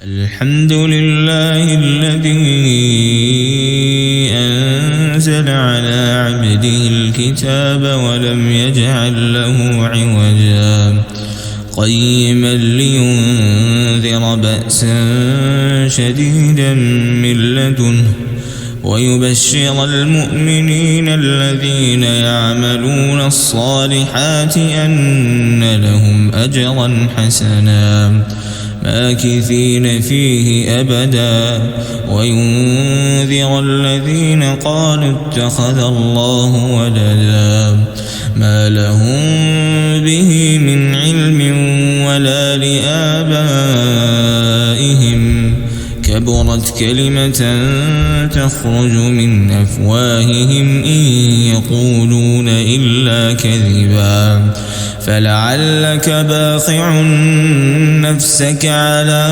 الحمد لله الذي أنزل على عبده الكتاب ولم يجعل له عوجا قيما لينذر بأسا شديدا من لدنه ويبشر المؤمنين الذين يعملون الصالحات أن لهم أجرا حسنا ماكثين فيه أبدا وينذر الذين قالوا اتخذ الله ولدا ما لهم به من علم ولا لآبائهم كبرت كلمة تخرج من أفواههم إن يقولون إلا كذبا فلعلك باخع نفسك على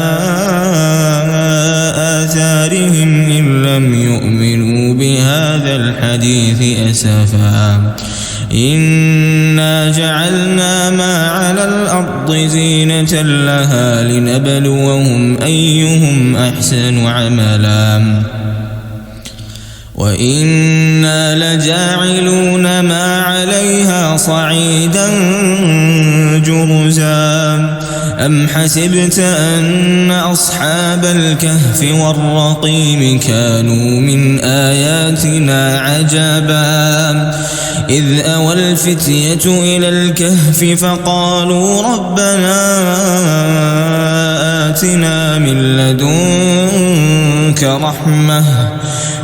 آثارهم إن لم يؤمنوا بهذا الحديث أسفا إنا جعلنا ما على الأرض زينة لها لنبلوهم أيهم أحسن عملا وإنا لجاعلون ما عليها صعيدا جرزا أم حسبت أن أصحاب الكهف والرقيم كانوا من آياتنا عجبا إذ أوى الفتية إلى الكهف فقالوا ربنا آتنا من لدنك رحمة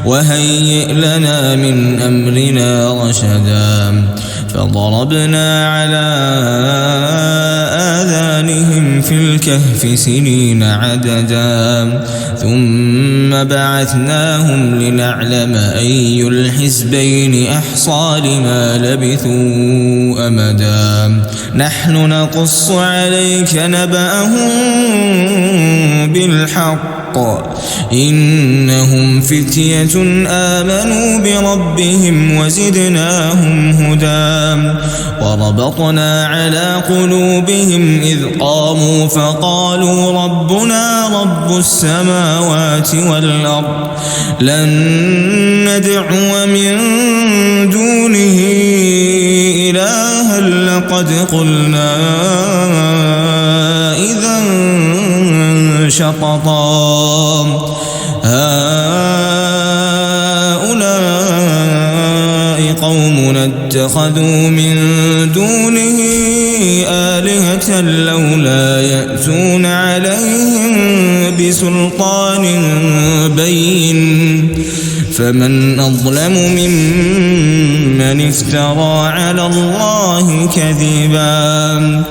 وهيئ لنا من أمرنا رشدا فضربنا على آذانهم في الكهف سنين عددا ثم بعثناهم لنعلم أي الحزبين أحصى لما لبثوا أمدا نحن نقص عليك نبأهم بالحق إنهم فتية آمنوا بربهم وزدناهم هدى وربطنا على قلوبهم إذ قاموا فقالوا ربنا رب السماوات والأرض لن ندعو من دونه إلها لقد قلنا إذا شططا هؤلاء قومنا اتخذوا من دونه آلهة لولا يأتون عليهم بسلطان بين فمن أظلم ممن افترى على الله كذبا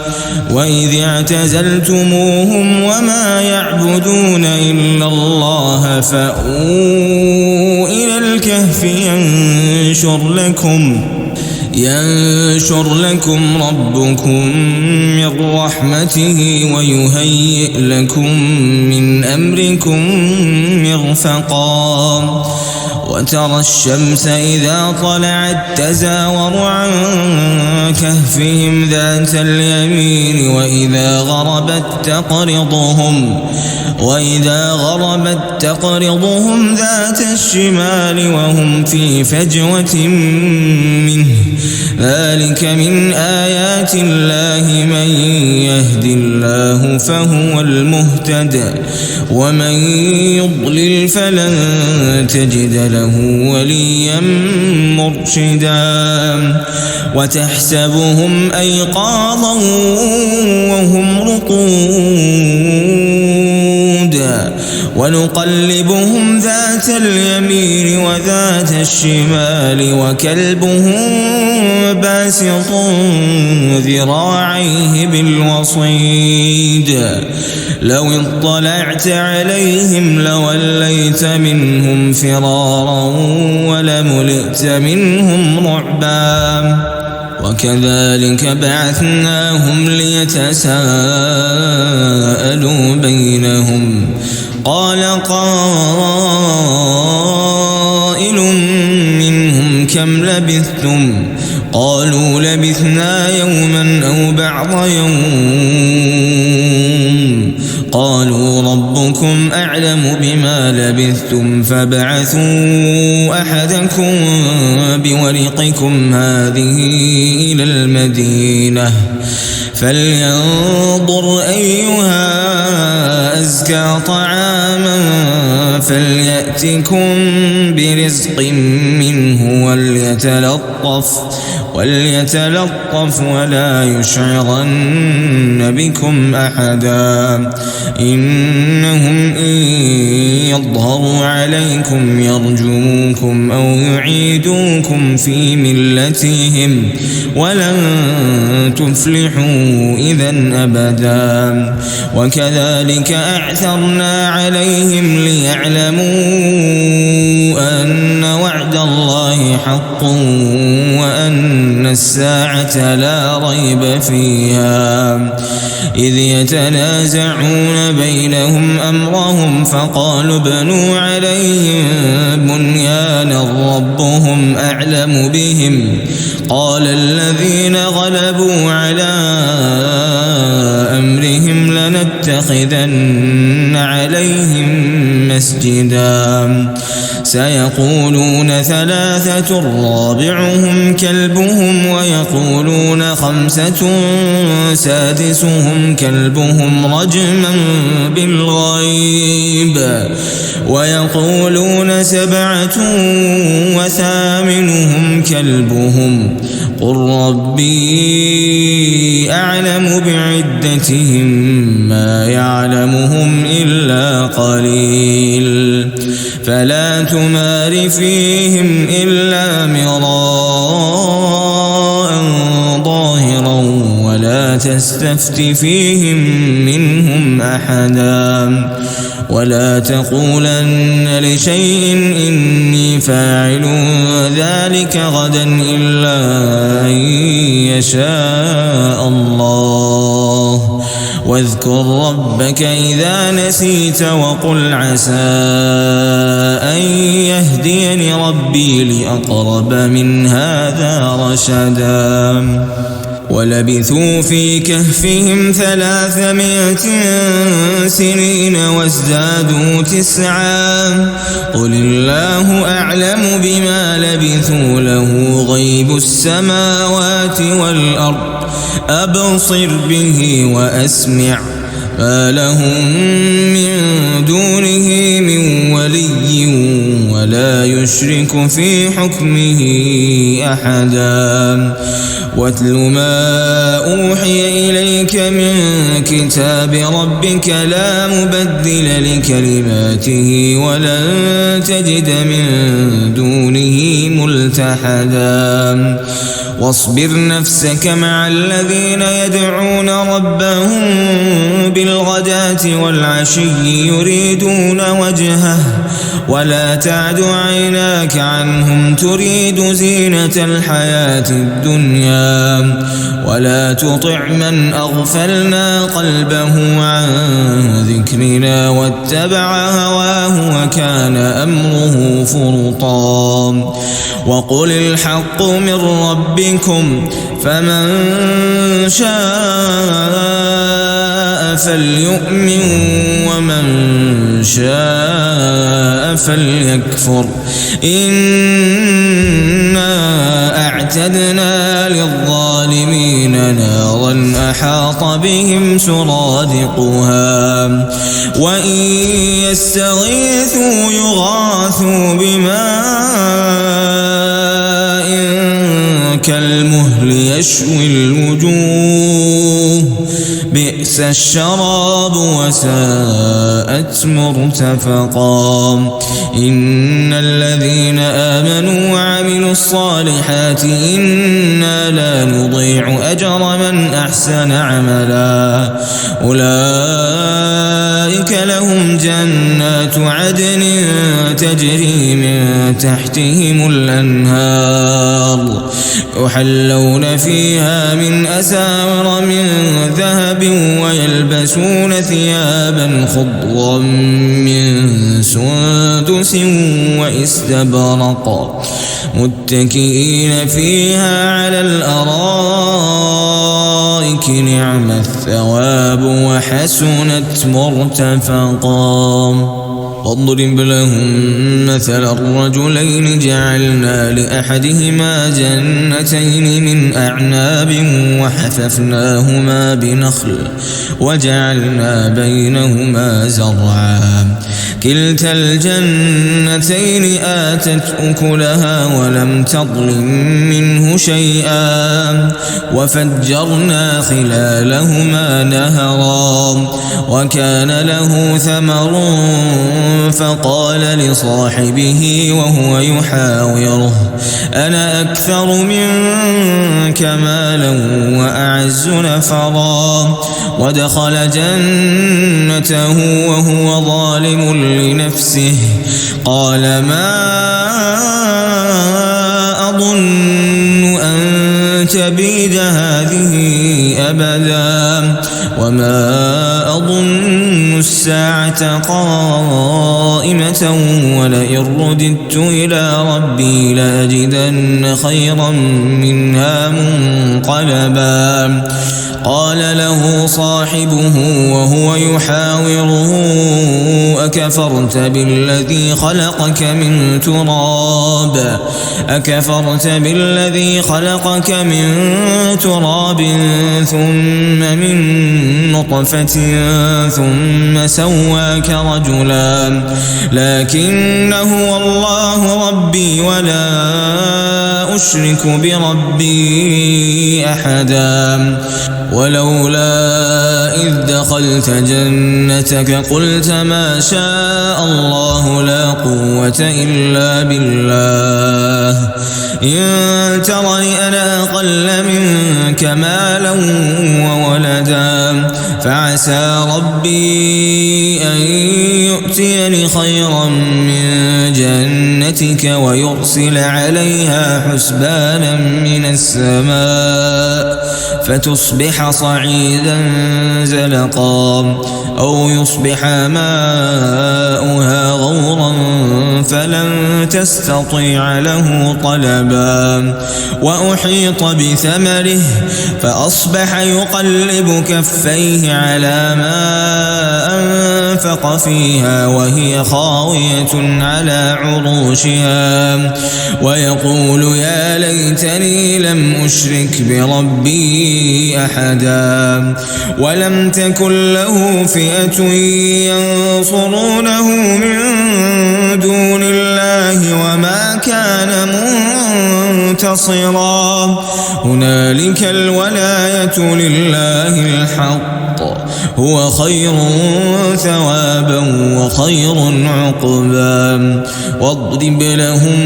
وإذ اعتزلتموهم وما يعبدون إلا الله فأووا إلى الكهف ينشر لكم ربكم من رحمته ويهيئ لكم من أمركم مرفقا وترى الشمس إذا طلعت تزاور عن كهفهم ذات اليمين وإذا غربت تقرضهم ذات الشمال وهم في فجوة منه ذلك من آيات الله من يهد الله فهو المهتد ومن يضلل فلن تجد له وليا مرشدا وتحسبهم أيقاظا وهم رقود ونقلبهم ذات اليمين وذات الشمال وكلبهم باسط ذراعيه بالوصيد لو اطلعت عليهم لوليت منهم فرارا ولملئت منهم رعبا وكذلك بعثناهم ليتساءلوا بينهم قال قائل منهم كم لبثتم قالوا لبثنا يوما أو بعض يوم قالوا ربكم أعلم بما لبثتم فابعثوا أحدكم بورقكم هذه إلى المدينة فلينظر أيها أزكى طعاما فليأتكم برزق منه وليتلطف ولا يشعرن بكم أحدا إنهم إن يظهروا عليكم يرجموكم أو يعيدوكم في ملتهم ولن تفلحوا إذن أبدا وكذلك أعثرنا عليهم ليعلموا أن وعد الله حق وأن الساعة لا ريب فيها إذ يتنازعون بينهم أمرهم فقالوا ابنوا عليهم بنيانا ربهم أعلم بهم قال الذين غلبوا على أمرهم لنتخذن عليهم مسجدا سيقولون ثلاثة رابعهم كلبهم ويقولون خمسة سادسهم كلبهم رجما بالغيب ويقولون سبعة وثامنهم كلبهم قل ربي أعلم بعدتهم ما يعلمهم إلا قليل فلا تمار فيهم إلا مراء ظاهرا ولا تستفت فيهم منهم أحدا ولا تقولن لشيء إني فاعل ذلك غدا إلا أن يشاء الله واذكر ربك إذا نسيت وقل عسى أن يهديني ربي لأقرب من هذا رشدا ولبثوا في كهفهم 300 سنين وازدادوا 9 قل الله أعلم بما لبثوا له غيب السماوات والأرض أبصر به وأسمع ما لهم من دونه من ولي ولا يشرك في حكمه أحدا واتل ما أوحي إليك من كتاب ربك لا مبدل لكلماته ولن تجد من دونه ملتحدا واصبر نفسك مع الذين يدعون ربهم بالغداة والعشي يريدون وجهه ولا تعد عيناك عنهم تريد زينة الحياة الدنيا ولا تطع من أغفلنا قلبه عن ذكرنا واتبع هواه وكان أمره فرطا وقل الحق من ربكم فمن شاء فليؤمن ومن شاء فليكفر إنا أعتدنا للظالمين نارا أحاط بهم سرادقها وإن يستغيثوا يغاثوا بماء كالمهل يشوي الوجوه بئس الشراب وساءت مرتفقا إن الذين آمنوا وعملوا الصالحات إنا لا نضيع أجر من أحسن عملا أولئك لهم جنات عدن تجري من تحتهم الأنهار يحلون فيها من أساور من ذهب ويلبسون ثيابا خضرا من سندس واستبرق متكئين فيها على الأرائك نعم الثواب وحسنت مرتفقا. واضرب لهم مثل الرجلين جعلنا لأحدهما جنتين من أعناب وحففناهما بنخل وجعلنا بينهما زرعا كلتا الجنتين آتت أكلها ولم تظلم منه شيئا وفجرنا خلالهما نهرا وكان له ثمر فقال لصاحبه وهو يحاوره أنا أكثر منك مالا وأعز نفرا ودخل جنته وهو ظالم لنفسه قال ما أظن أن تبيد هذه أبدا وما أظن الساعة قائمة ولئن رددت إلى ربي لأجدن خيرا منها منقلبا. قال له صاحبه وهو يحاوره أكفرت بالذي خلقك من تراب ثم من نطفة ثم سواك رجلا لكن هو الله ربي ولا أشرك بربي أحدا. ولولا إذ دخلت جنتك قلت ما شاء الله لا قوة إلا بالله إن ترني أنا أقل منك مالا وولدا فعسى ربي أن يؤتيني خيرا من جنتك ويرسل عليها حسبانا من السماء فتصبح صعيدا زلقا أو يصبح ماؤها غورا فلن تستطيع له طلبا. وأحيط بثمره فأصبح يقلب كفيه على ما أنفق فيها وهي خاوية على عروشها ويقول يا ليتني لم أشرك بربي أحدا ولم تكن له فئة ينصرونه من دون الله وما كان منتصرا. هنالك الولاية لله الحق هو خير ثوابا وخير عقبا. واضرب لهم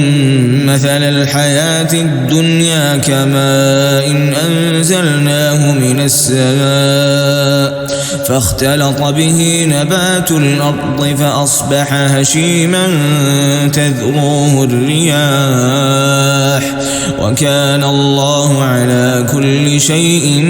مثل الحياة الدنيا كماء إن أنزلناه من السماء فاختلط به نبات الأرض فأصبح هشيما تذروه الرياح وكان الله على كل شيء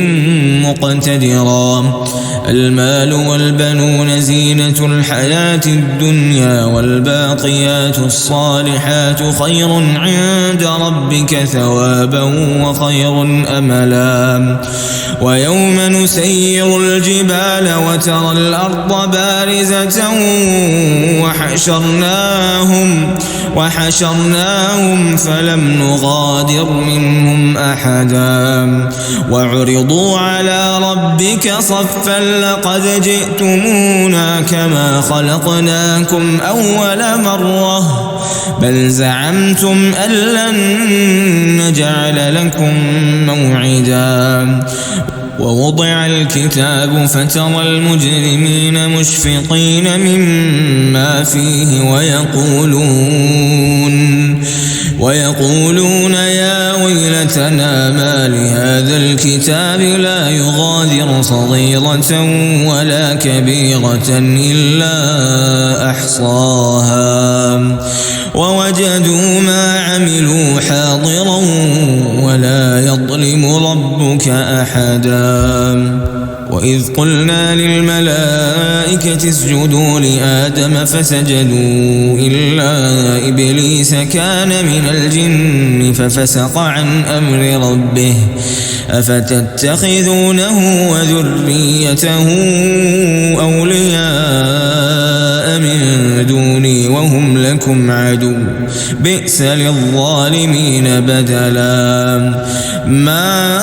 مقتدرا. المال والبنون زينة الحياة الدنيا والباقيات الصالحات خير عند ربك ثوابا وخير أملا. ويوم نسير الجبال وترى الأرض بارزة وحشرناهم فلم نغادر منهم أحدا وعرضوا على ربك صفا لقد جئتمونا كما خلقناكم أول مرة بل زعمتم أن لن نجعل لكم موعدا. ووضع الكتاب فترى المجرمين مشفقين مما فيه ويقولون يا ويلتنا ما لهذا الكتاب لا يغادر صغيرة ولا كبيرة إلا أحصاها ووجدوا ما عملوا حاضرا ولا يظلم ربك أحدا. وإذ قلنا للملائكة اسجدوا لآدم فسجدوا إلا إبليس كان من الجن ففسق عن أمر ربه أفتتخذونه وذريته أولياء من دوني وهم لكم عدو بئس للظالمين بدلا ما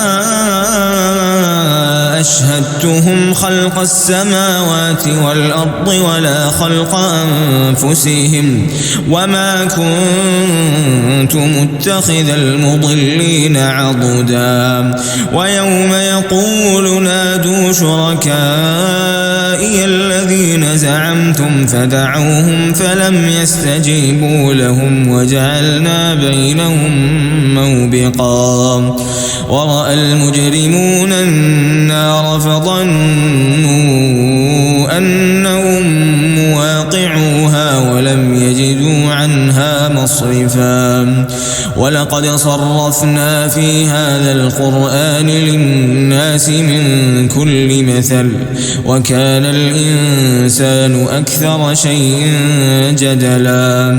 أشهدتهم خلق السماوات والأرض ولا خلق أنفسهم وما كنت متخذ المضلين عضدا ويوم يقول نادوا شركائي الذين زعمتم فدعوهم فلم يستجيبوا لهم وجعلنا بينهم موبقا ورأى المجرمون النار فظنوا أنهم مواقعوها ولم يجدوا عنها مصرفا ولقد صرفنا في هذا القرآن للناس من كل مثل وكان الإنسان أكثر شيء جدلا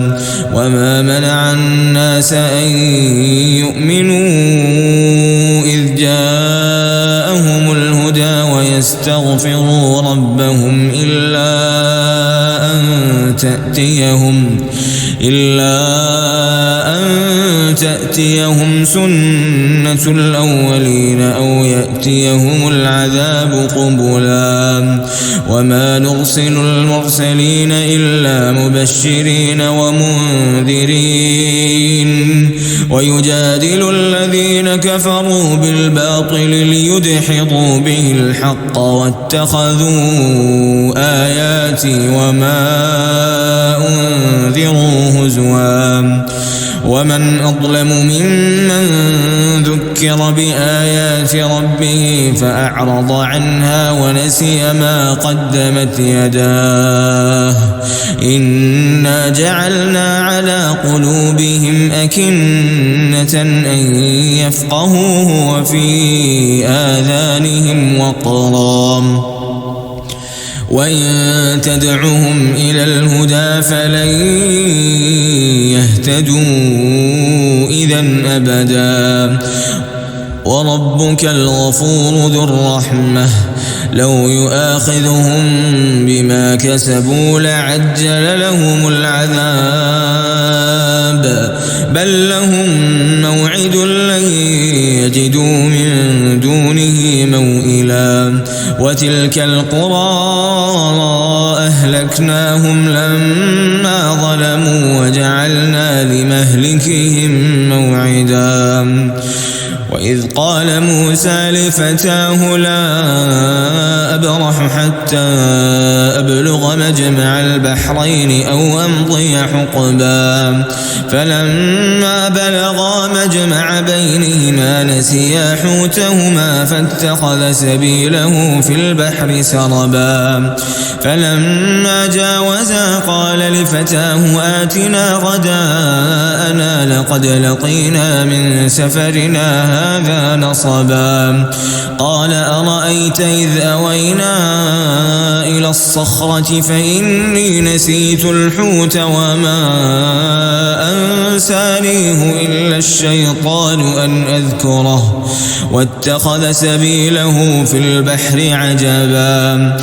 وما منع الناس أن يؤمنوا إذ جاءهم الهدى ويستغفروا ربهم إلا أن تأتيهم سنة الأولين أو يأتيهم العذاب قبلا وما نرسل المرسلين إلا مبشرين ومنذرين ويجادل الذين كفروا بالباطل ليدحضوا به الحق واتخذوا آياتي وما أنذروا هزوا ومن أظلم ممن ذكر بآيات ربه فأعرض عنها ونسي ما قدمت يداه إنا جعلنا على قلوبهم أكنة أن يفقهوه وفي آذانهم وقرا وإن تدعهم إلى الهدى فلن يهتدوا إذا أبدا وربك الغفور ذو الرحمة لو يؤاخذهم بما كسبوا لعجل لهم العذاب بل لهم موعد لن يجدوا من دونه موئلا وتلك القرى أهلكناهم لما ظلموا وجعلنا لمهلكهم موعدا وإذ قال موسى لفتاه لا أبرح حتى أبلغ مجمع البحرين أو أمضي حقبا فلما بلغا مجمع بينهما نسيا حوتهما فاتخذ سبيله في البحر سربا فلما جاوزا قال لفتاه آتنا غداءنا لقد لقينا من سفرنا هذا نصبا قال أرأيت إذ أوينا إلى الصخرة فإني نسيت الحوت وما أنسانيه إلا الشيطان أن أذكره واتخذ سبيله في البحر عجبا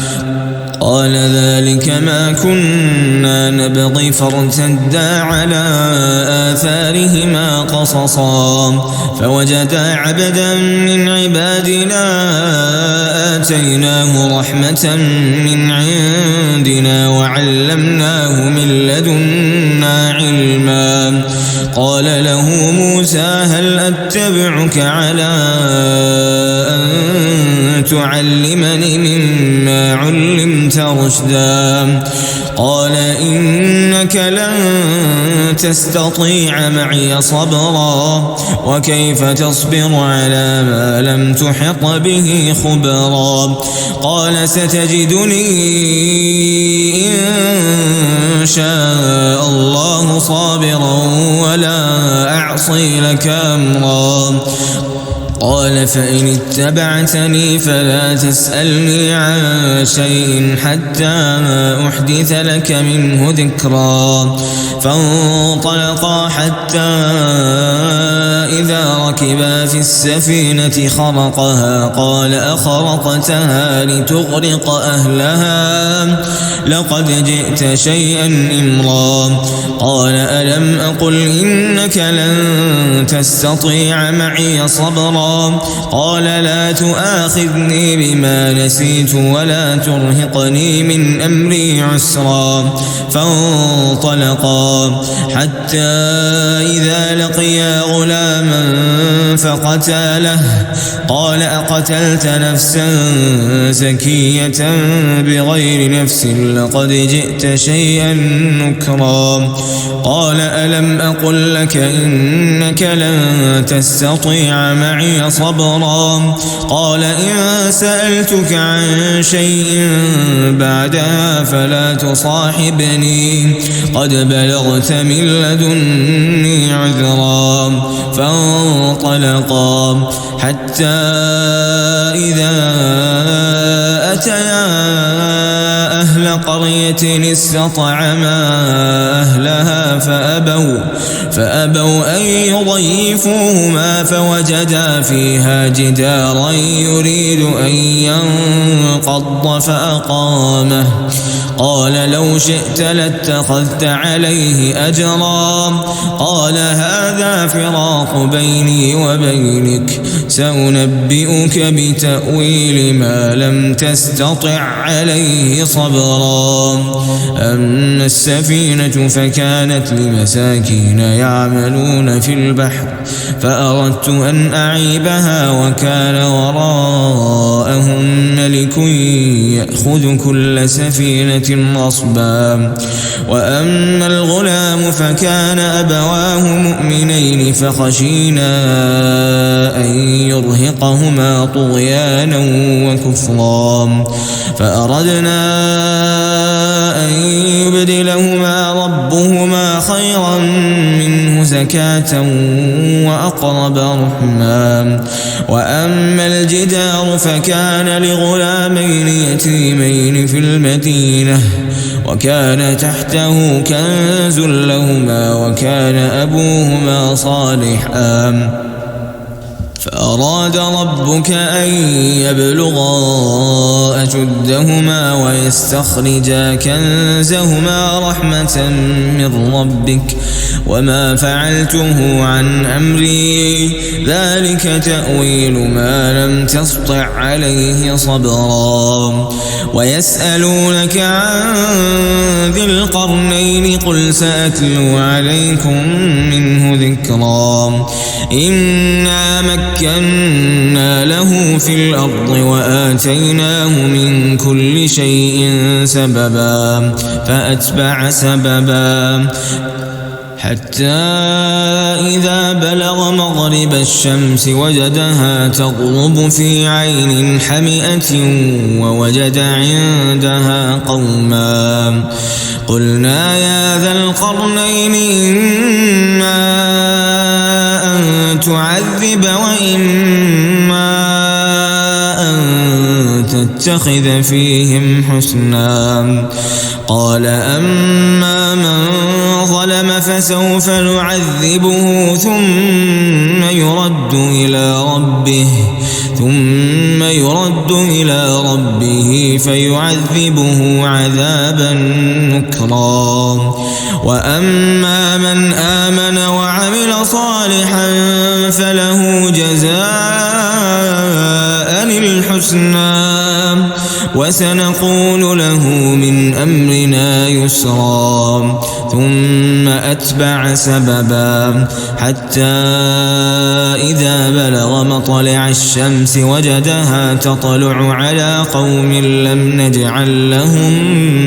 قال ذلك ما كنا نبغي فارتدا على آثارهما قصصا فوجدا عبدا من عبادنا آتيناه رحمة من عندنا وعلمناه من لدنا علما قال له موسى هل أتبعك على أن تعلمني مما علمت رشدا قال إنك لن تستطيع معي صبرا وكيف تصبر على ما لم تحط به خبرا قال ستجدني إن شاء الله صابرا ولا أعصي لك أمرا قال فإن اتبعتني فلا تسألني عن شيء حتى أحدث لك منه ذكرا. فانطلقا حتى إذا ركبا في السفينة خرقها قال أخرقتها لتغرق أهلها لقد جئت شيئا إمرا. قال ألم أقل إنك لن تستطيع معي صبرا. قال لا تؤاخذني بما نسيت ولا ترهقني من أمري عسرا. فانطلقا حتى إذا لقيا غلاما فقتاله قال أقتلت نفسا زكية بغير نفس لقد جئت شيئا نكرا. قال ألم أقل لك إنك لن تستطيع معي صبرا. قال إن سألتك عن شيء بعدها فلا تصاحبني قد بلغت من لدني عذرا. فانطلقا حتى إذا أتيا أهل قرية استطعما أهلها فأبوا أن يضيفوهما فوجدا فيها جدارا يريد أن ينقض فأقامه. قال لو شئت لاتخذت عليه أجرا. قال هذا فراق بيني وبينك سأنبئك بتأويل ما لم تستطع عليه صبرا. أما السفينة فكانت لمساكين يعملون في البحر فأردت أن أعيبها وكان وراءهم ملك يأخذ كل سفينة غصبا. وأما الغلام فكان أبواه مؤمنين فخشينا أن يرهقهما طغيانا وكفرا فأردنا أن يبدلهما ربهما خيرا منه زكاة وأقرب رحما. وأما الجدار فكان لغلامين يتيمين في المدينة وكان تحته كنز لهما وكان أبوهما صالحا فأراد ربك أن يبلغا أشدهما ويستخرجا كنزهما رحمة من ربك وما فعلته عن أمري ذلك تأويل ما لم تسطع عليه صبرا. ويسألونك عن ذي القرنين قل سأتلو عليكم منه ذكرا. إنا مكنا له في الأرض وآتيناه من كل شيء سببا فأتبع سببا حتى إذا بلغ مغرب الشمس وجدها تغرب في عين حمئة ووجد عندها قوما. قلنا يا ذا القرنين إما أن تعذب وإما أن تتخذ فيهم حسنا. قال أما من ظلم فسوف نعذبه ثم يرد إلى ربه فيعذبه عذابا نكرا. وأما من آمن وعمل صالحا فله جزاء الحسنى وسنقول له من أمرنا يسرا. ثم أتبع سببا حتى إذا بلغ مطلع الشمس وجدها تطلع على قوم لم نجعل لهم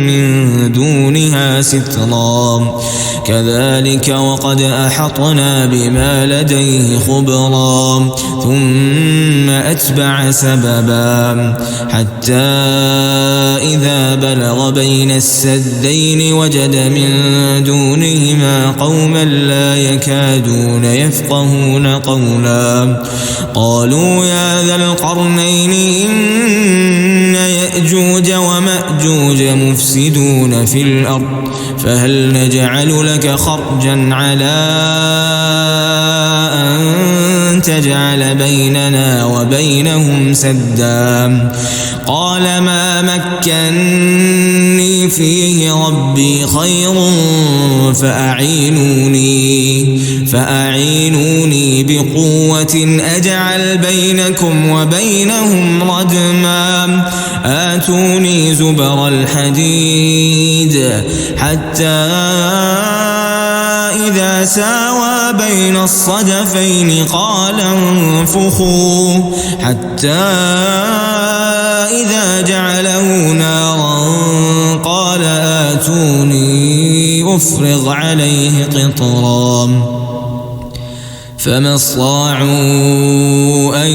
من دونها سترا. كذلك وقد أحطنا بما لديه خبرا. ثم أتبع سببا حتى إذا بلغ بين السدين وجد من دونهما قوما لا يكادون يفقهون قولا قالوا يا ذا القرنين إن يأجوج ومأجوج مفسدون في الأرض فهل نجعل لك خرجا على أن تجعل بيننا وبينهم سدا قال ما مكني فيه ربي خير فأعينوني بقوة أجعل بينكم وبينهم ردما آتوني زبر الحديد حتى إذا ساوى بين الصدفين قال انفخوا حتى إذا جعله نارا قال آتوني أفرغ عليه قطرا فما استطاعوا أن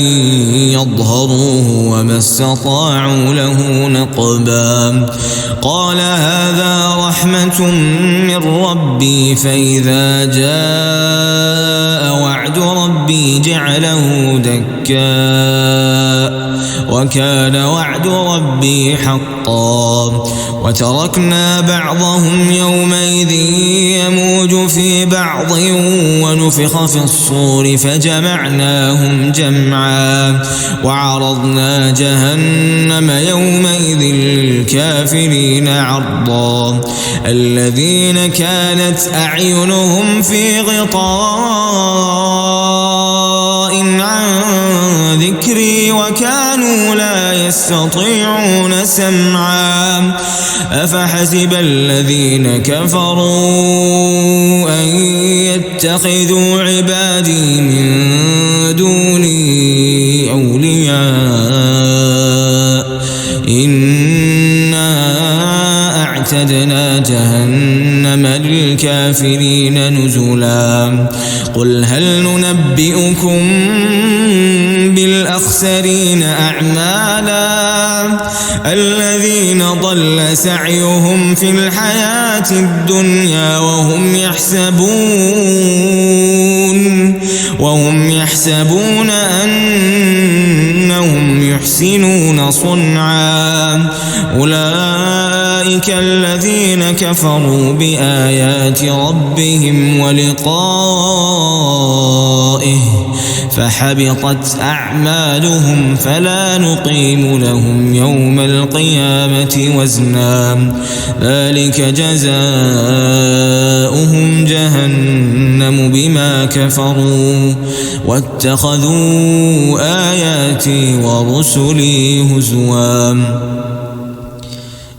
يظهروه وما استطاعوا له نقبا قال هذا رحمة من ربي فإذا جاء وعد ربي جعله دكا وكان وعد ربي حقا وتركنا بعضهم يومئذ يموج في بعض ونفخ في الصور فجمعناهم جمعا وعرضنا جهنم يومئذ للكافرين عرضا الذين كانت أعينهم في غطاء عن ذكري وكانوا لا يستطيعون سمعا أفحسب الذين كفروا أن يتخذوا عبادي من دوني أولياء إنا أعتدنا جهنم للكافرين نزلا قل هل ننبئكم بالأخسرين أعمالا الذين ضل سعيهم في الحياة الدنيا وهم يحسبون أنهم يحسنون صنعا أولئك الذين كفروا بآيات ربهم ولقائه فحبطت أعمالهم فلا نقيم لهم يوم القيامة وزنا ذلك جزاؤهم جهنم بما كفروا واتخذوا آياتي ورسلي هزوا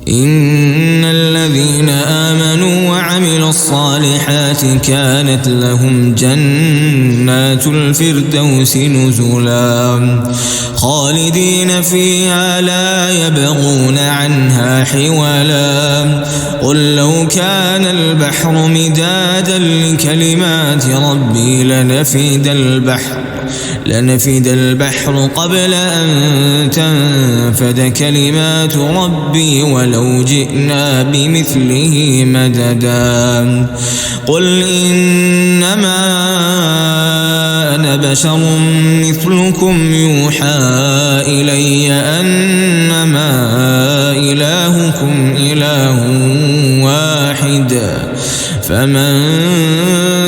إن الذين آمنوا وعملوا الصالحات كانت لهم جنات الفردوس نزلا خالدين فيها لا يبغون عنها حولا قل لو كان البحر مدادا لكلمات ربي لنفد البحر قبل أن تنفد كلمات ربي ولو جئنا بمثله مددا قل إنما أنا بشر مثلكم يوحى إلي أنما إلهكم إله واحد فمن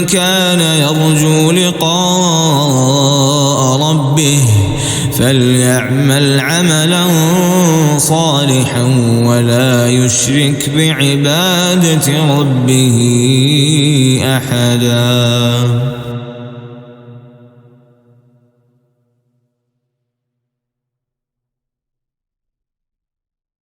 كان يرجو لقاء ربه فليعمل عملا صالحا ولا يشرك بعبادة ربه أحدا.